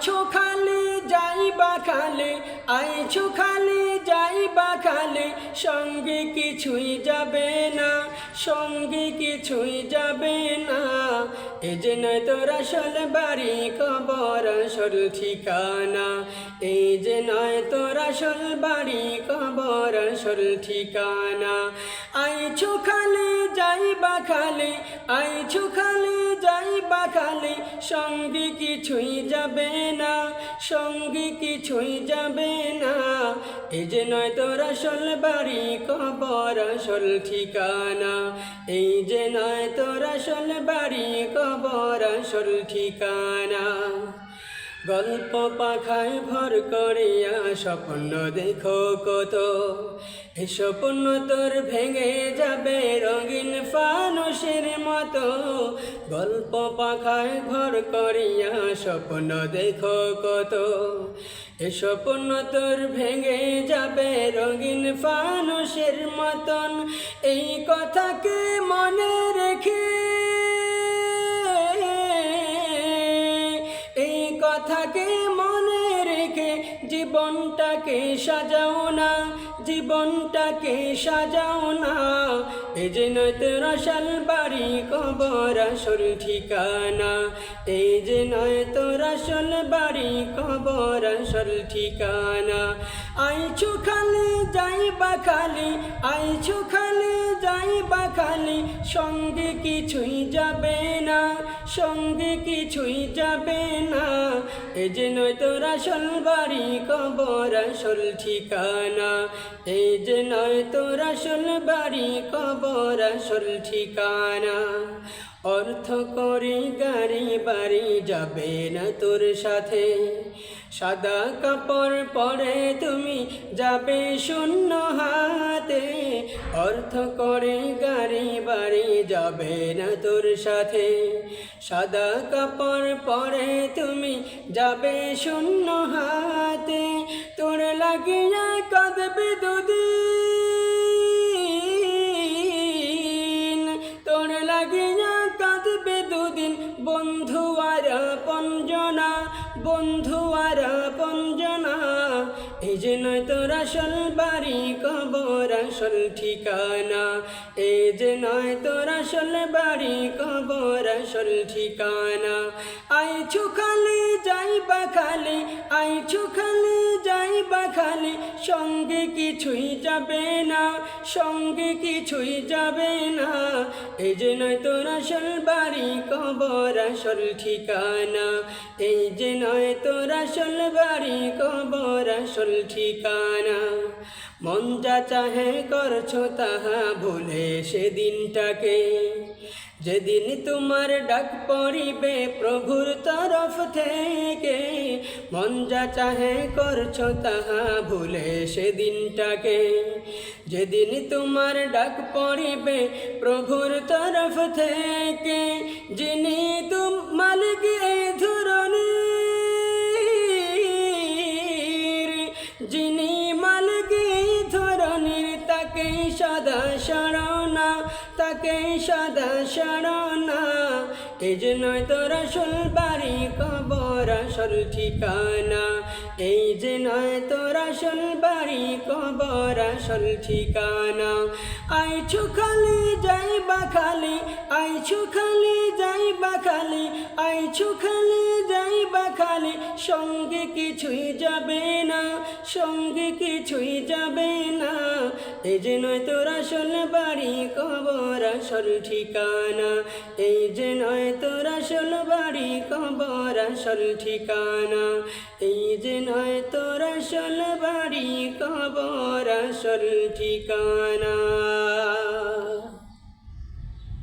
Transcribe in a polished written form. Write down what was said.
আইছো খালি যাইবা খালি, আইছো খালি যাইবা খালি, সঙ্গে কিছুই যাবে না, সঙ্গে কিছুই যাবে না। এ যে নয় তোর আসল বাড়ি, কবর আসল ঠিকানা। এই যে নয় তোর আসল বাড়ি, কবর আসল ঠিকানা। আইছো খালি যাইবা খালি, আইছো খালি যাইবা খালি, সঙ্গে কিছুই যাবে না, সঙ্গে কিছুই যাবে না। এই যে নয় তোর আসল বাড়ি, কবর আসল ঠিকানা। এই যে নয় তোর আসল বাড়ি, কবর আসল ঠিকানা। গল্প পাখায় ভর করিয়া স্বপ্ন দেখো কত, এই স্বপ্ন তোর ভেঙে যাবে রঙিন ফানুষের মতো। গল্প পাখায় ভর করিয়া স্বপ্ন দেখো কত, এই স্বপ্ন তোর ভেঙে যাবে রঙিন ফানুষের মতন। এই কথাকে মনে রেখে, কথাকে মনে রেখে জীবনটাকে সাজাও না, জীবনটাকে সাজাও না। এই যে নয় তোর আসল বাড়ি, কবর আসল ঠিকানা। এই যে নয় তোর আসল বাড়ি, কবর আসল ঠিকানা। আইছো খালি যাইবা খালি, আইছো খালি যাইবা খালি, সঙ্গে কিছুই যাবে না, সঙ্গে কিছুই যাবে না। এই যে নয় তোর আসল বাড়ি, কবর আসল ঠিকানা। এই যে নয় তোর আসল বাড়ি, কবর আসল ঠিকানা। অর্থ করে গাড়ি বাড়ি যাবে না তোর সাথে, সাদা কাপড় পরে তুমি যাবে শূন্য হাতে। অর্থ করে গাড়ি বাড়ি যাবে না তোর সাথে, সাদা কাপড় পরে তুমি যাবে শূন্য হাতে। তোর লাগিয়া কাঁদবে দুদিন, তোর লাগিয়া কাঁদবে দুদিন, বন্ধু আর আপনজনা, বন্ধু আর আপনজনা। এই যে নয় তোর আসল বাড়ি, কবর আসল ঠিকানা। এই যে নয় তোর আসল বাড়ি, কবর আসল ঠিকানা। আইছো খালি যাইবা খালি, আইছো খালি যাইবা খালি, সঙ্গে কিছুই যাবে না, সঙ্গে কিছুই যাবে না। এই যে নয় তোর আসল বাড়ি, কবর আসল ঠিকানা। এই যে নয় তোর আসল বাড়ি, কবর আসল ঠিকানা। মন যা চাহে করছো তাহা ভুলে সেদিনটাকে, যেদিন তোমার ডাক পড়িবে প্রভুর তরফ থেকে। মন যা চাহে করছো তাহা ভুলে সেদিনটাকে, যেদিন তোমার ডাক পড়িবে প্রভুর তরফ থেকে। যিনি মালিক এই ধরণীর, যিনি মালিক এই ধরণীর, তাকেই সদা শরণা, তাকেই সদা শরণা। এই যে নয় তোর আসল বাড়ি, কবর আসল ঠিকানা। এই যে নয় তোর আসল বাড়ি, কবর আসল ঠিকানা। আইছো খালি যাইবা খালি, আইছো খালি যাইবা খালি, আইছো খালি যাইবা খালি, সঙ্গে কিছুই যাবে না, সঙ্গে কিছুই যাবে না। এই যে নয় তোর আসল বাড়ি, কবর আসল ঠিকানা। এই যে নয় তোর আসল বাড়ি, কবর আসল ঠিকানা। এই যে নয় তোর আসল বাড়ি, কবর আসল ঠিকানা।